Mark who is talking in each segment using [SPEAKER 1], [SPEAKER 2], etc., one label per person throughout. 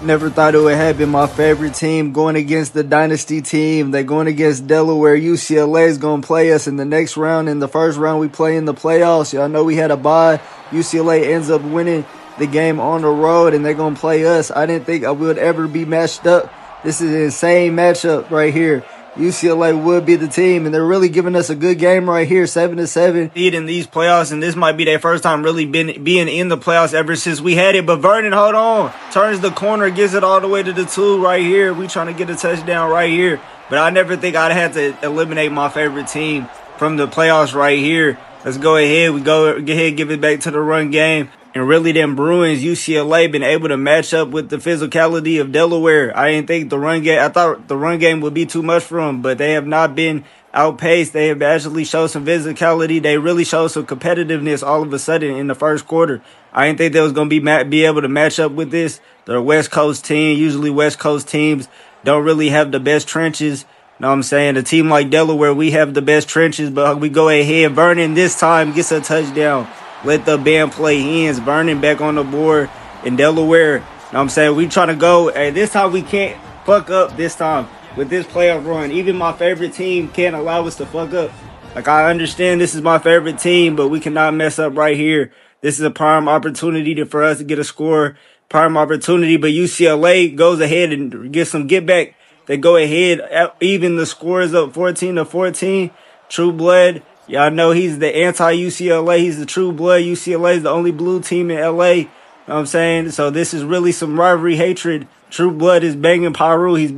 [SPEAKER 1] Never thought it would happen. My favorite team going against the Dynasty team. They're going against Delaware. UCLA is going to play us in the next round. In the first round, we play in the playoffs. Y'all know we had a bye. UCLA ends up winning the game on the road, and they're going to play us. I didn't think I would ever be matched up. This is an insane matchup right here. UCLA would be the team, and they're really giving us a good game right here, 7-7. In these playoffs, and this might be their first time really being in the playoffs ever since we had it. But Vernon, hold on, turns the corner, gets it all the way to the 2 right here. We trying to get a touchdown right here. But I never think I'd have to eliminate my favorite team from the playoffs right here. Let's go ahead. We go ahead, give it back to the run game. And really, them Bruins, UCLA, been able to match up with the physicality of Delaware. I didn't think the run game, I thought the run game would be too much for them, but they have not been outpaced. They have actually showed some physicality. They really showed some competitiveness all of a sudden in the first quarter. I didn't think they was going to be able to match up with this. They're a West Coast team. Usually West Coast teams don't really have the best trenches. You know what I'm saying? A team like Delaware, we have the best trenches, but we go ahead. Vernon this time gets a touchdown. Let the band play Hens. Vernon back on the board in Delaware. You know what I'm saying? We trying to go. Hey, this time we can't fuck up this time with this playoff run. Even my favorite team can't allow us to fuck up. Like, I understand this is my favorite team, but we cannot mess up right here. This is a prime opportunity for us to get a score. Prime opportunity, but UCLA goes ahead and gets some get back. They go ahead, even the score is up 14-14. True blood. Y'all know he's the anti-UCLA. He's the true blood. UCLA is the only blue team in LA. You know what I'm saying? So this is really some rivalry hatred. True blood is banging Paru. He's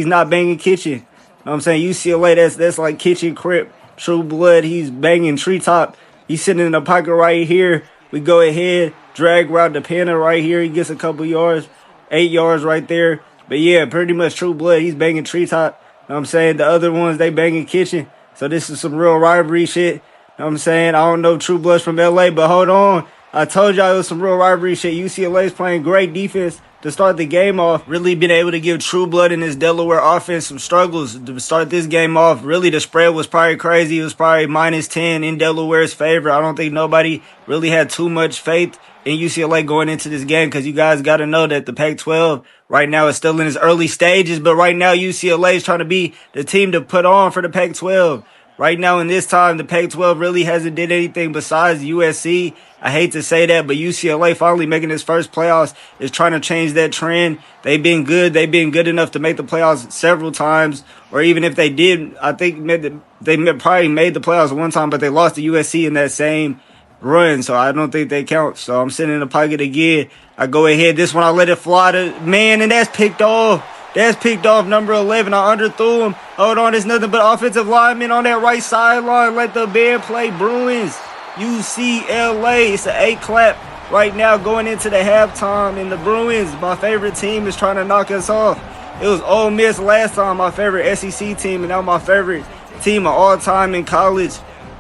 [SPEAKER 1] not banging Kitchen. You know what I'm saying? UCLA, that's like Kitchen Crip. True blood, he's banging Treetop. He's sitting in the pocket right here. We go ahead, drag route the Panda right here. He gets a couple yards, 8 yards right there. But yeah, pretty much true blood. He's banging Treetop. You know what I'm saying? The other ones, they banging Kitchen. So this is some real rivalry shit. You know what I'm saying? I don't know True Bloods from LA, but hold on. I told y'all it was some real rivalry shit. UCLA is playing great defense to start the game off. Really been able to give True Blood and his Delaware offense some struggles to start this game off. Really, the spread was probably crazy. It was probably -10 in Delaware's favor. I don't think nobody really had too much faith in UCLA going into this game, because you guys got to know that the Pac-12 right now is still in its early stages, but right now UCLA is trying to be the team to put on for the Pac-12. Right now in this time, the Pac-12 really hasn't did anything besides USC. I hate to say that, but UCLA finally making its first playoffs is trying to change that trend. They've been good. They've been good enough to make the playoffs several times, or even if they did, I think they probably made the playoffs one time, but they lost to USC in that same run, so I don't think they count. So I'm sitting in the pocket again. I go ahead. This one I let it fly to man, and that's picked off. That's picked off, number 11. I underthrew him. Hold on, there's nothing but offensive linemen on that right sideline. Let the band play. Bruins, UCLA. It's an 8 clap right now going into the halftime. And the Bruins, my favorite team, is trying to knock us off. It was Ole Miss last time, my favorite SEC team, and now my favorite team of all time in college.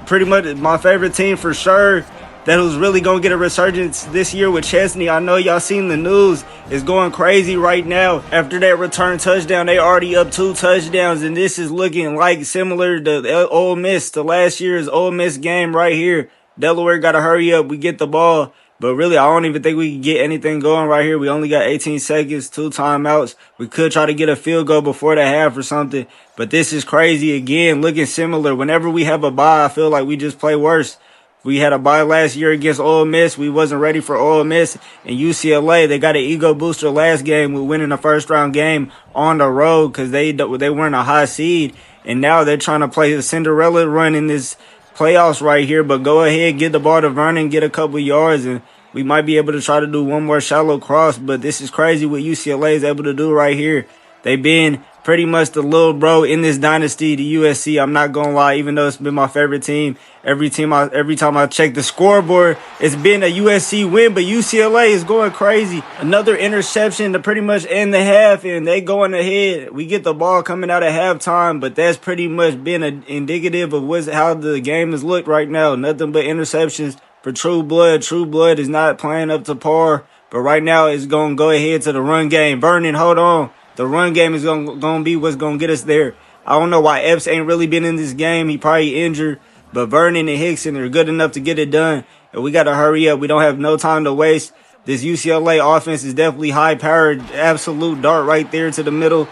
[SPEAKER 1] Pretty much my favorite team for sure. That was really going to get a resurgence this year with Chesney. I know y'all seen the news. It's going crazy right now. After that return touchdown, they already up 2 touchdowns. And this is looking like similar to Ole Miss, to last year's Ole Miss game right here. Delaware got to hurry up. We get the ball. But really, I don't even think we can get anything going right here. We only got 18 seconds, 2 timeouts. We could try to get a field goal before the half or something. But this is crazy again, looking similar. Whenever we have a bye, I feel like we just play worse. We had a bye last year against Ole Miss. We wasn't ready for Ole Miss. And UCLA, they got an ego booster last game with winning a first-round game on the road because they weren't a high seed. And now they're trying to play the Cinderella run in this playoffs right here. But go ahead, get the ball to Vernon, get a couple yards, and we might be able to try to do one more shallow cross. But this is crazy what UCLA is able to do right here. They've been pretty much the little bro in this dynasty, the USC. I'm not gonna lie, even though it's been my favorite team. Every time I check the scoreboard, it's been a USC win, but UCLA is going crazy. Another interception to pretty much end the half, and they going ahead. We get the ball coming out at halftime, but that's pretty much been indicative of how the game has looked right now. Nothing but interceptions for True Blood. True Blood is not playing up to par, but right now it's gonna go ahead to the run game. Vernon, hold on. The run game is gonna be what's gonna get us there. I don't know why Epps ain't really been in this game. He probably injured. But Vernon and Hickson are good enough to get it done. And we got to hurry up. We don't have no time to waste. This UCLA offense is definitely high-powered, absolute dart right there to the middle.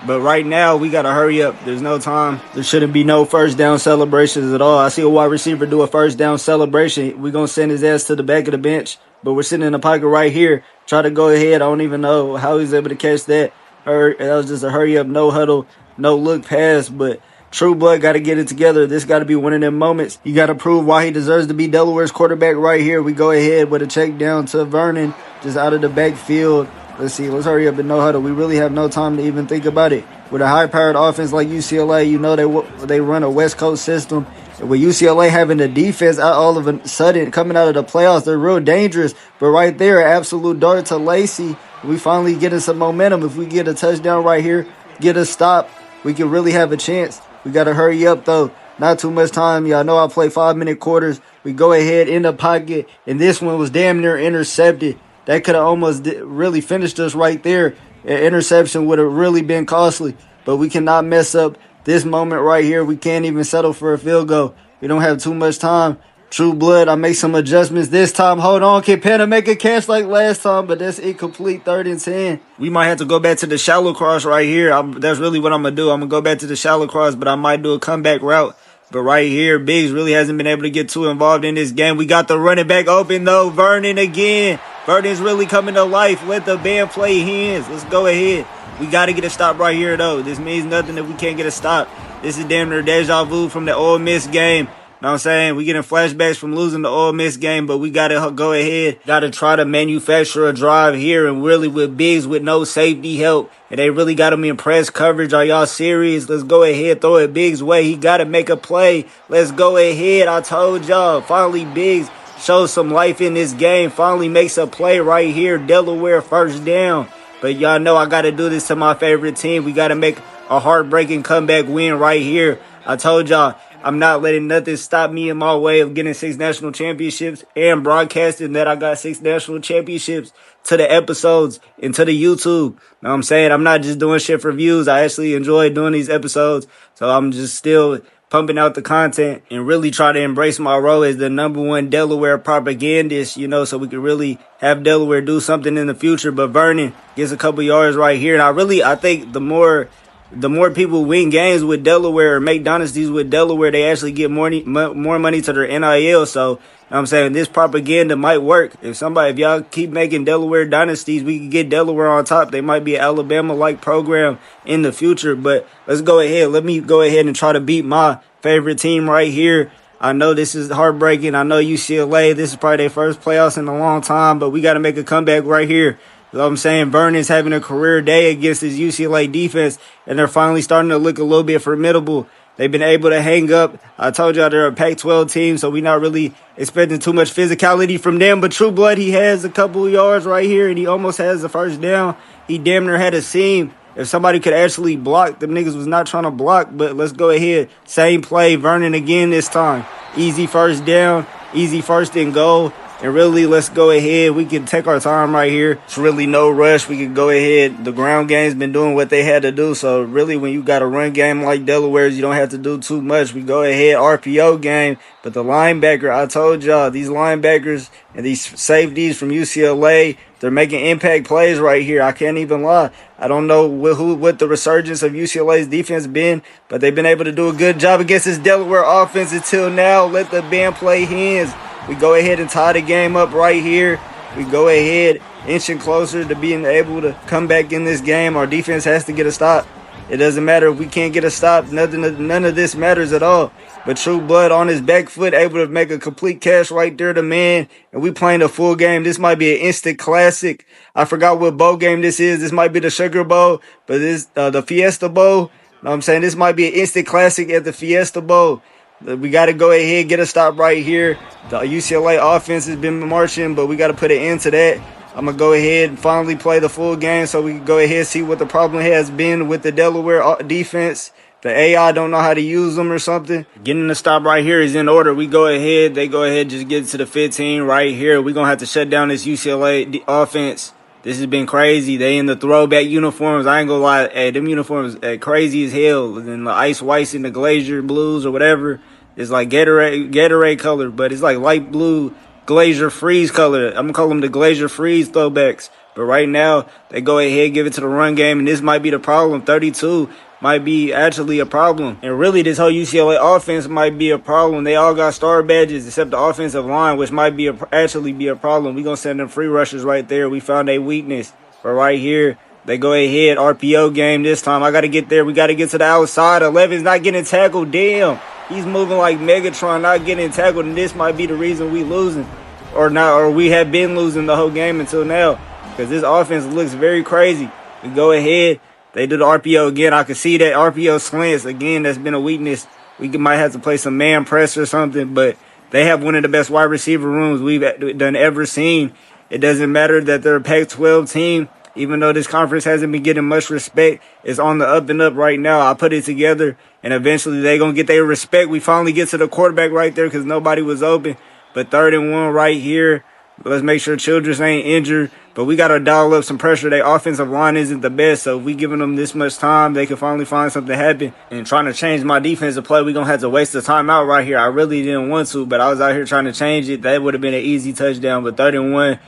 [SPEAKER 1] But right now, we got to hurry up. There's no time. There shouldn't be no first down celebrations at all. I see a wide receiver do a first down celebration. We're going to send his ass to the back of the bench. But we're sitting in the pocket right here. Try to go ahead. I don't even know how he's able to catch that. That was just a hurry up, no huddle, no look pass. But True Blood got to get it together. This got to be one of them moments. You got to prove why he deserves to be Delaware's quarterback right here. We go ahead with a check down to Vernon, just out of the backfield. Let's see. Let's hurry up and no huddle. We really have no time to even think about it. With a high-powered offense like UCLA, you know they run a West Coast system. And with UCLA having the defense all of a sudden coming out of the playoffs, they're real dangerous. But right there, absolute dart to Lacey. We finally getting some momentum. If we get a touchdown right here, get a stop, we can really have a chance. We got to hurry up, though. Not too much time. Y'all know I play 5-minute quarters. We go ahead in the pocket, and this one was damn near intercepted. That could have almost really finished us right there. An interception would have really been costly, but we cannot mess up this moment right here. We can't even settle for a field goal. We don't have too much time. True Blood, I make some adjustments this time. Hold on, can Panda make a catch like last time, but that's incomplete, 3rd and 10. We might have to go back to the shallow cross right here. That's really what I'm going to do. I'm going to go back to the shallow cross, but I might do a comeback route. But right here, Biggs really hasn't been able to get too involved in this game. We got the running back open, though. Vernon again. Vernon's really coming to life. Let the band play Hens. Let's go ahead. We got to get a stop right here, though. This means nothing if we can't get a stop. This is damn near deja vu from the Ole Miss game. Know what I'm saying? We getting flashbacks from losing the Ole Miss game, but we got to go ahead. Got to try to manufacture a drive here, and really with Biggs with no safety help. And they really got him in press coverage. Are y'all serious? Let's go ahead. Throw it Biggs' way. He got to make a play. Let's go ahead. I told y'all. Finally, Biggs shows some life in this game. Finally makes a play right here. Delaware first down. But y'all know I got to do this to my favorite team. We got to make a heartbreaking comeback win right here. I told y'all. I'm not letting nothing stop me in my way of getting 6 national championships and broadcasting that I got 6 national championships to the episodes and to the YouTube. Know what I'm saying? I'm not just doing shit for views. I actually enjoy doing these episodes. So I'm just still pumping out the content and really try to embrace my role as the #1 Delaware propagandist, so we can really have Delaware do something in the future. But Vernon gets a couple yards right here. And I think the more people win games with Delaware or make dynasties with Delaware, they actually get more money to their NIL. So, I'm saying this propaganda might work. If y'all keep making Delaware dynasties, we can get Delaware on top. They might be an Alabama-like program in the future. But let's go ahead. Let me go ahead and try to beat my favorite team right here. I know this is heartbreaking. I know UCLA, this is probably their first playoffs in a long time, but we got to make a comeback right here. You know what I'm saying? Vernon's having a career day against his UCLA defense, and they're finally starting to look a little bit formidable. They've been able to hang up. I told y'all they're a Pac-12 team, so we're not really expecting too much physicality from them. But True Blood, he has a couple of yards right here, and he almost has the first down. He damn near had a seam. If somebody could actually block, them niggas was not trying to block, but let's go ahead. Same play, Vernon again this time. Easy first down, easy 1st and goal. And really, let's go ahead. We can take our time right here. It's really no rush. We can go ahead. The ground game's been doing what they had to do. So, really, when you got a run game like Delaware's, you don't have to do too much. We go ahead, RPO game. But the linebacker, I told y'all, these linebackers and these safeties from UCLA, they're making impact plays right here. I can't even lie. I don't know what the resurgence of UCLA's defense been, but they've been able to do a good job against this Delaware offense until now. Let the band play Hens. We go ahead and tie the game up right here. We go ahead, inching closer to being able to come back in this game. Our defense has to get a stop. It doesn't matter if we can't get a stop. None of this matters at all. But True Blood on his back foot, able to make a complete catch right there to man. And we playing a full game. This might be an instant classic. I forgot what bowl game this is. This might be the Sugar Bowl, but this the Fiesta Bowl. Know what I'm saying? This might be an instant classic at the Fiesta Bowl. We got to go ahead, get a stop right here. The UCLA offense has been marching, but we got to put an end to that. I'm going to go ahead and finally play the full game so we can go ahead and see what the problem has been with the Delaware defense. The AI don't know how to use them or something. Getting the stop right here is in order. We go ahead. They go ahead, just get to the 15 right here. We're going to have to shut down this UCLA offense. This has been crazy. They in the throwback uniforms. I ain't gonna lie. Hey, them uniforms crazy as hell. And the ice whites and the glacier blues or whatever. It's like Gatorade color, but it's like light blue Glacier Freeze color. I'm going to call them the Glacier Freeze throwbacks. But right now, they go ahead, give it to the run game, and this might be the problem. 32 might be actually a problem. And really, this whole UCLA offense might be a problem. They all got star badges except the offensive line, which might be actually be a problem. We're going to send them free rushers right there. We found a weakness. But right here, they go ahead, RPO game this time. I got to get there. We got to get to the outside. 11's not getting tackled. Damn. He's moving like Megatron, not getting tackled, and this might be the reason we losing. Or we have been losing the whole game until now. Because this offense looks very crazy. We go ahead. They do the RPO again. I can see that RPO slants. Again, that's been a weakness. We might have to play some man press or something. But they have one of the best wide receiver rooms we've done ever seen. It doesn't matter that they're a Pac-12 team. Even though this conference hasn't been getting much respect, it's on the up and up right now. I put it together, and eventually they're going to get their respect. We finally get to the quarterback right there because nobody was open. But 3rd and 1 right here. Let's make sure Childress ain't injured. But we got to dial up some pressure. Their offensive line isn't the best. So if we giving them this much time, they can finally find something happen. And trying to change my defensive play, we're going to have to waste the timeout right here. I really didn't want to, but I was out here trying to change it. That would have been an easy touchdown. But 3rd and 1,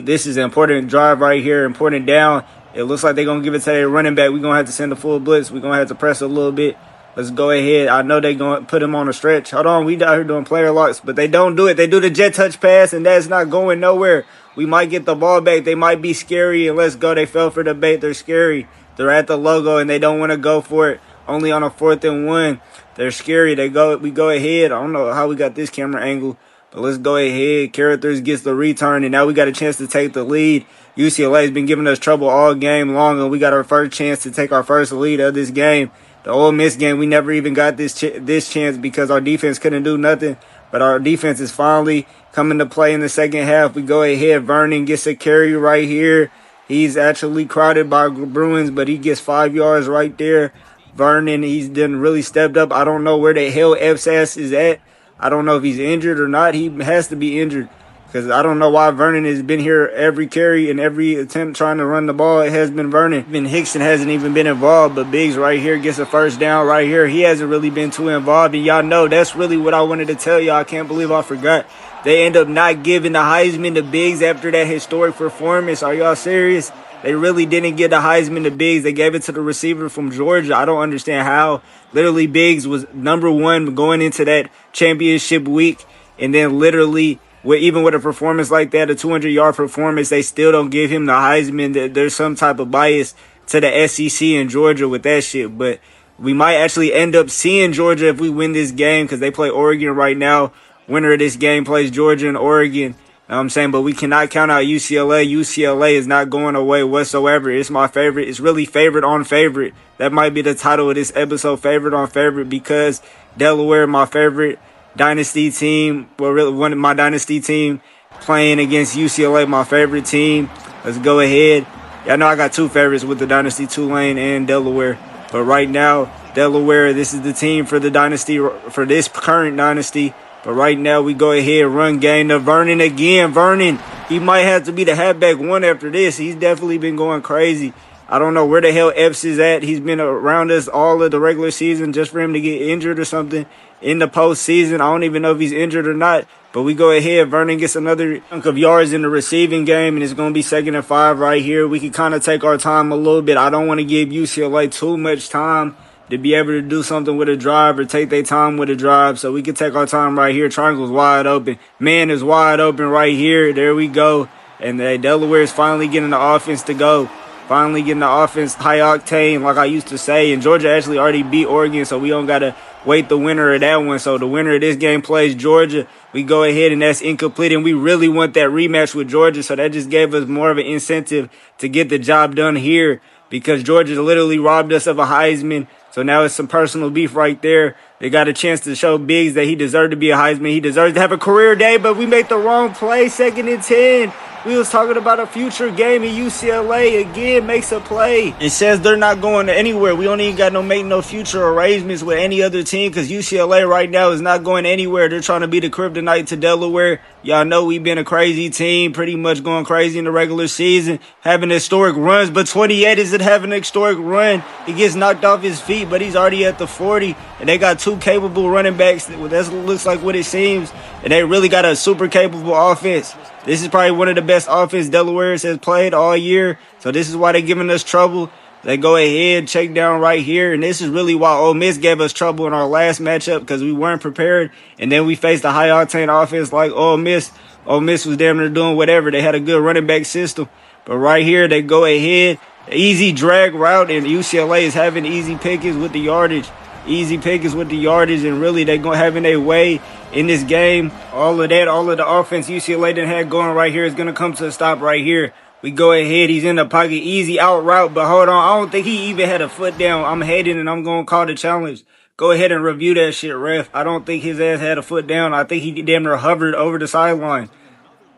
[SPEAKER 1] this is an important drive right here, important down. It looks like they're going to give it to their running back. We're going to have to send a full blitz. We're going to have to press a little bit. Let's go ahead. I know they're going to put him on a stretch. Hold on. We out here doing player locks, but they don't do it. They do the jet touch pass, and that's not going nowhere. We might get the ball back. They might be scary, and let's go. They fell for the bait. They're scary. They're at the logo, and they don't want to go for it. Only on a 4th and 1. They're scary. We go ahead. I don't know how we got this camera angle, but let's go ahead. Carruthers gets the return, and now we got a chance to take the lead. UCLA has been giving us trouble all game long, and we got our first chance to take our first lead of this game. The Ole Miss game, we never even got this chance because our defense couldn't do nothing. But our defense is finally coming to play in the second half. We go ahead. Vernon gets a carry right here. He's actually crowded by Bruins, but he gets 5 yards right there. Vernon, he's done really stepped up. I don't know where the hell FSAS is at. I don't know if he's injured or not. He has to be injured. Because I don't know why Vernon has been here every carry and every attempt trying to run the ball. It has been Vernon. Even Hickson hasn't even been involved. But Biggs right here gets a first down right here. He hasn't really been too involved. And y'all know that's really what I wanted to tell y'all. I can't believe I forgot. They end up not giving the Heisman to Biggs after that historic performance. Are y'all serious? They really didn't get the Heisman to Biggs. They gave it to the receiver from Georgia. I don't understand how. Literally, Biggs was #1 going into that championship week. And then literally, even with a performance like that, a 200-yard performance, they still don't give him the Heisman. There's some type of bias to the SEC in Georgia with that shit. But we might actually end up seeing Georgia if we win this game because they play Oregon right now. Winner of this game plays Georgia and Oregon. You know what I'm saying? But we cannot count out UCLA. UCLA is not going away whatsoever. It's my favorite. It's really favorite on favorite. That might be the title of this episode, favorite on favorite, because Delaware, my favorite Dynasty team, well, really one of my Dynasty team playing against UCLA, my favorite team. Let's go ahead. Y'all know I got two favorites with the Dynasty, Tulane and Delaware. But right now, Delaware, this is the team for the Dynasty, for this current Dynasty. But right now, we go ahead, run game to Vernon again. Vernon, he might have to be the halfback one after this. He's definitely been going crazy. I don't know where the hell Epps is at. He's been around us all of the regular season just for him to get injured or something in the postseason. I don't even know if he's injured or not. But we go ahead. Vernon gets another chunk of yards in the receiving game, and it's going to be 2nd and 5 right here. We can kind of take our time a little bit. I don't want to give UCLA too much time to be able to do something with a drive or take their time with a drive. So we can take our time right here. Triangle's wide open. Man is wide open right here. There we go. And Delaware is finally getting the offense to go. Finally getting the offense high octane, like I used to say. And Georgia actually already beat Oregon, so we don't got to wait the winner of that one. So the winner of this game plays Georgia. We go ahead, and that's incomplete. And we really want that rematch with Georgia, so that just gave us more of an incentive to get the job done here because Georgia literally robbed us of a Heisman. So now it's some personal beef right there. They got a chance to show Biggs that he deserved to be a Heisman. He deserves to have a career day, but we made the wrong play, 2nd and 10. We was talking about a future game, and UCLA again makes a play. It says they're not going anywhere. We don't even got make no future arrangements with any other team because UCLA right now is not going anywhere. They're trying to be the kryptonite to Delaware. Y'all know we've been a crazy team, pretty much going crazy in the regular season, having historic runs. But 28 isn't having an historic run. He gets knocked off his feet, but he's already at the 40. And they got two capable running backs. That looks like what it seems. And they really got a super capable offense. This is probably one of the best offense Delaware has played all year. So this is why they're giving us trouble. They go ahead, check down right here. And this is really why Ole Miss gave us trouble in our last matchup, because we weren't prepared. And then we faced a high-octane offense like Ole Miss. Ole Miss was damn near doing whatever. They had a good running back system. But right here, they go ahead. Easy drag route, and UCLA is having easy pickings with the yardage. Easy pickings with the yardage, and really they going having their way in this game. All of the offense UCLA done had going right here is going to come to a stop right here. We go ahead. He's in the pocket. Easy out route. But hold on. I don't think he even had a foot down. I'm heading and I'm going to call the challenge. Go ahead and review that shit, ref. I don't think his ass had a foot down. I think he damn near hovered over the sideline.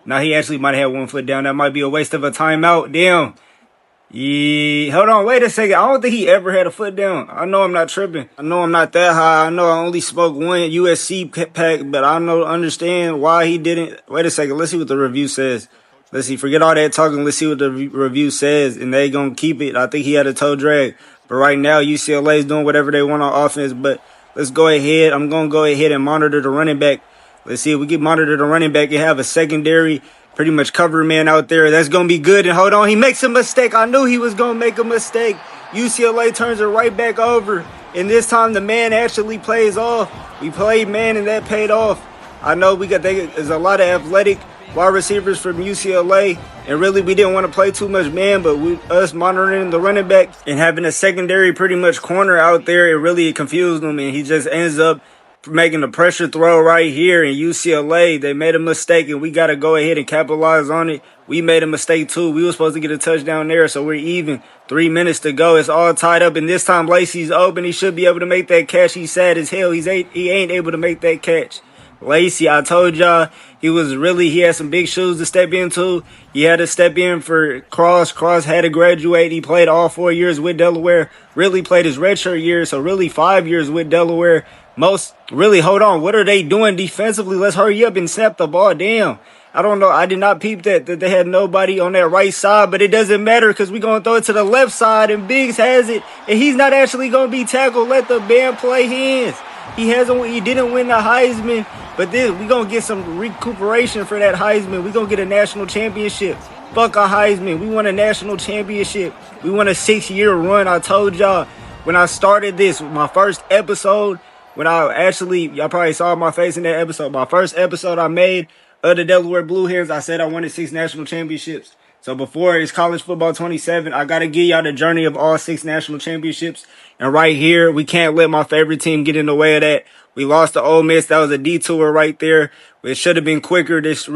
[SPEAKER 1] Now, he actually might have had 1 foot down. That might be a waste of a timeout. Damn. Yeah. Hold on. Wait a second. I don't think he ever had a foot down. I know I'm not tripping. I know I'm not that high. I know I only smoked one USC pack, but I don't understand why he didn't. Wait a second. Let's see what the review says. Let's see. Forget all that talking. Let's see what the review says, and they gonna keep it. I think he had a toe drag, but right now UCLA is doing whatever they want on offense. But let's go ahead. I'm gonna go ahead and monitor the running back. Let's see if we can monitor the running back and have a secondary, pretty much cover man out there. That's gonna be good. And hold on, he makes a mistake. I knew he was gonna make a mistake. UCLA turns it right back over, and this time the man actually plays off. We played man, and that paid off. I know there's a lot of athletic wide receivers from UCLA, and really we didn't want to play too much man, but us monitoring the running back and having a secondary pretty much corner out there, it really confused him, and he just ends up making a pressure throw right here. In UCLA, they made a mistake, and we got to go ahead and capitalize on it. We made a mistake too. We were supposed to get a touchdown there, so we're even. 3 minutes to go. It's all tied up, and this time Lacey's open. He should be able to make that catch. He's sad as hell. He ain't able to make that catch. Lacey, I told y'all, he had some big shoes to step into. He had to step in for Cross. Cross had to graduate. He played all 4 years with Delaware. Really played his redshirt year, so really 5 years with Delaware. Hold on, what are they doing defensively? Let's hurry up and snap the ball. Damn. I don't know. I did not peep that they had nobody on that right side, but it doesn't matter because we're going to throw it to the left side, and Biggs has it, and he's not actually going to be tackled. Let the band play Hens. He didn't win the Heisman, but then we're going to get some recuperation for that Heisman. We're going to get a national championship. Fuck a Heisman. We won a national championship. We won a 6-year run. I told y'all when I started this, my first episode, y'all probably saw my face in that episode. My first episode I made of the Delaware Blue Hens, I said I wanted 6 national championships. So before it's college football 27, I got to give y'all the journey of all 6 national championships. And right here, we can't let my favorite team get in the way of that. We lost to Ole Miss. That was a detour right there. It should have been quicker. These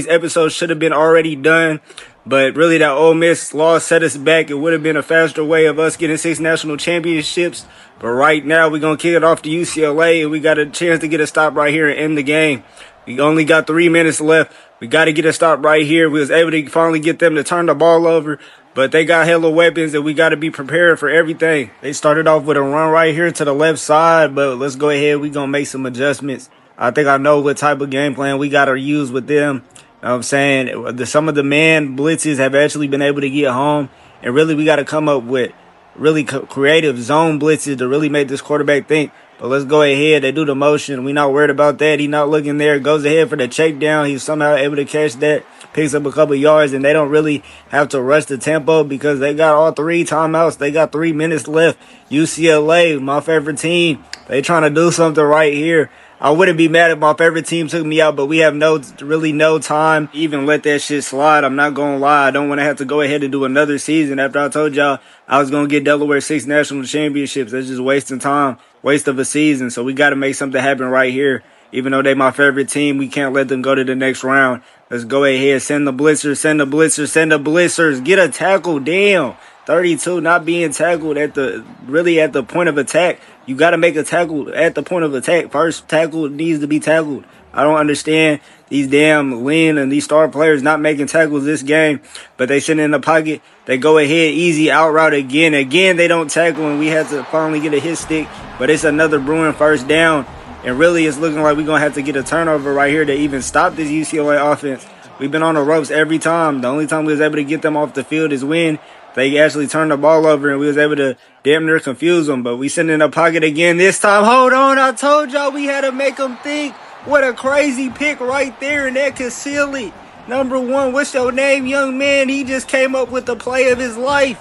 [SPEAKER 1] episodes should have been already done. But really, that Ole Miss loss set us back. It would have been a faster way of us getting 6 national championships. But right now, we're going to kick it off to UCLA, and we got a chance to get a stop right here and end the game. We only got 3 minutes left. We got to get a stop right here. We was able to finally get them to turn the ball over, but they got hella weapons, and we got to be prepared for everything. They started off with a run right here to the left side, but let's go ahead. We're going to make some adjustments. I think I know what type of game plan we got to use with them. You know what I'm saying? Some of the man blitzes have actually been able to get home, and really we got to come up with really creative zone blitzes to really make this quarterback think. But let's go ahead. They do the motion. We're not worried about that. He's not looking there. Goes ahead for the check down. He's somehow able to catch that. Picks up a couple yards, and they don't really have to rush the tempo because they got all 3 timeouts. They got 3 minutes left. UCLA, my favorite team, they trying to do something right here. I wouldn't be mad if my favorite team took me out, but we have no time to even let that shit slide. I'm not going to lie. I don't want to have to go ahead and do another season after I told y'all I was going to get Delaware 6 national championships. That's just wasting time, waste of a season. So we got to make something happen right here. Even though they my favorite team, we can't let them go to the next round. Let's go ahead. Send the blitzers, send the blitzers, send the blitzers. Get a tackle. Damn. 32 not being tackled at the point of attack. You got to make a tackle at the point of attack. First tackle needs to be tackled. I don't understand these damn Lynn and these star players not making tackles this game, but they sit in the pocket. They go ahead, easy out route again. Again, they don't tackle, and we had to finally get a hit stick, but it's another Bruin first down. And really, it's looking like we're going to have to get a turnover right here to even stop this UCLA offense. We've been on the ropes every time. The only time we was able to get them off the field is when they actually turned the ball over and we was able to damn near confuse them. But we sitting in the pocket again this time. Hold on, I told y'all we had to make them think. What a crazy pick right there, and that could seal it. Number one, what's your name, young man? He just came up with the play of his life.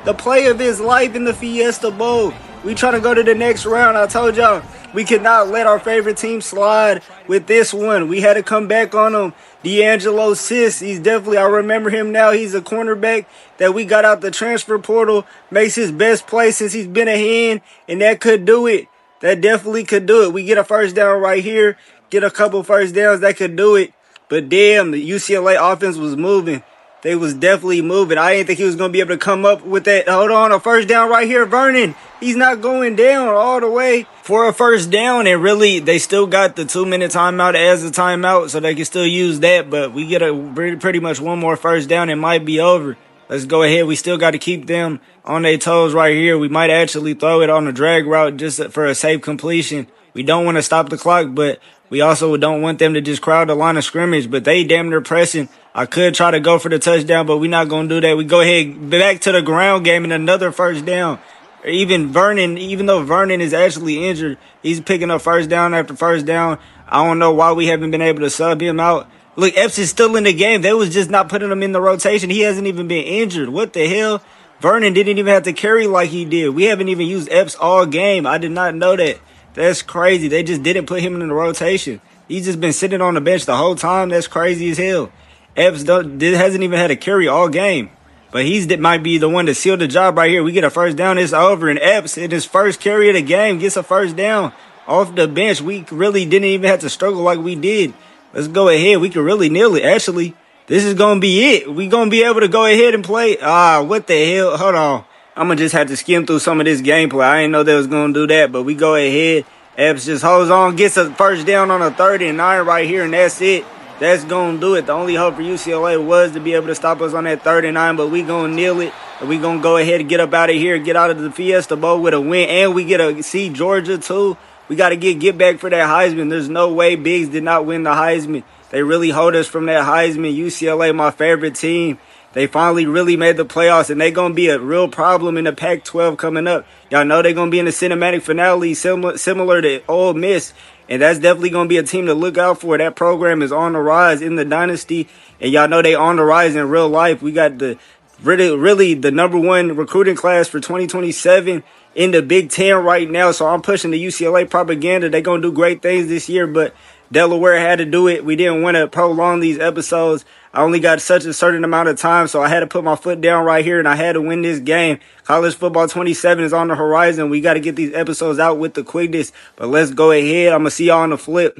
[SPEAKER 1] The play of his life in the Fiesta Bowl. We trying to go to the next round. I told y'all we could not let our favorite team slide with this one. We had to come back on him. D'Angelo Sis, he's definitely, I remember him now. He's a cornerback that we got out the transfer portal. Makes his best play since he's been a Hen, and that could do it. That definitely could do it. We get a first down right here. Get a couple first downs. That could do it. But damn, the UCLA offense was moving. They was definitely moving. I didn't think he was going to be able to come up with that. Hold on, a first down right here. Vernon, he's not going down all the way for a first down. And really, they still got the 2-minute timeout as a timeout, so they can still use that. But we get pretty much one more first down. It might be over. Let's go ahead. We still got to keep them on their toes right here. We might actually throw it on a drag route just for a safe completion. We don't want to stop the clock, but we also don't want them to just crowd the line of scrimmage. But they damn near pressing. I could try to go for the touchdown, but we're not going to do that. We go ahead back to the ground game and another first down. Even Vernon, even though Vernon is actually injured, he's picking up first down after first down. I don't know why we haven't been able to sub him out. Look, Epps is still in the game. They was just not putting him in the rotation. He hasn't even been injured. What the hell? Vernon didn't even have to carry like he did. We haven't even used Epps all game. I did not know that. That's crazy. They just didn't put him in the rotation. He's just been sitting on the bench the whole time. That's crazy as hell. Epps hasn't even had a carry all game. But might be the one to seal the job right here. We get a first down. It's over. And Epps, in his first carry of the game, gets a first down off the bench. We really didn't even have to struggle like we did. Let's go ahead. We can really nail it. Actually, this is going to be it. We're going to be able to go ahead and play. What the hell? Hold on. I'm going to just have to skim through some of this gameplay. I didn't know they was going to do that, but we go ahead. Epps just holds on, gets a first down on a 3rd and 9 right here, and that's it. That's going to do it. The only hope for UCLA was to be able to stop us on that 3rd and 9, but we going to nail it. And we going to go ahead and get up out of here, get out of the Fiesta Bowl with a win, and we get to see Georgia too. We got to get back for that Heisman. There's no way Biggs did not win the Heisman. They really hold us from that Heisman. UCLA, my favorite team. They finally really made the playoffs, and they're going to be a real problem in the Pac-12 coming up. Y'all know they're going to be in the cinematic finale similar to Ole Miss, and that's definitely going to be a team to look out for. That program is on the rise in the Dynasty, and y'all know they on the rise in real life. We got the really the number one recruiting class for 2027 in the Big Ten right now, so I'm pushing the UCLA propaganda. They're going to do great things this year, but Delaware had to do it. We didn't want to prolong these episodes. I only got such a certain amount of time, so I had to put my foot down right here, and I had to win this game. College football 27 is on the horizon. We got to get these episodes out with the quickness, but let's go ahead. I'm going to see y'all on the flip.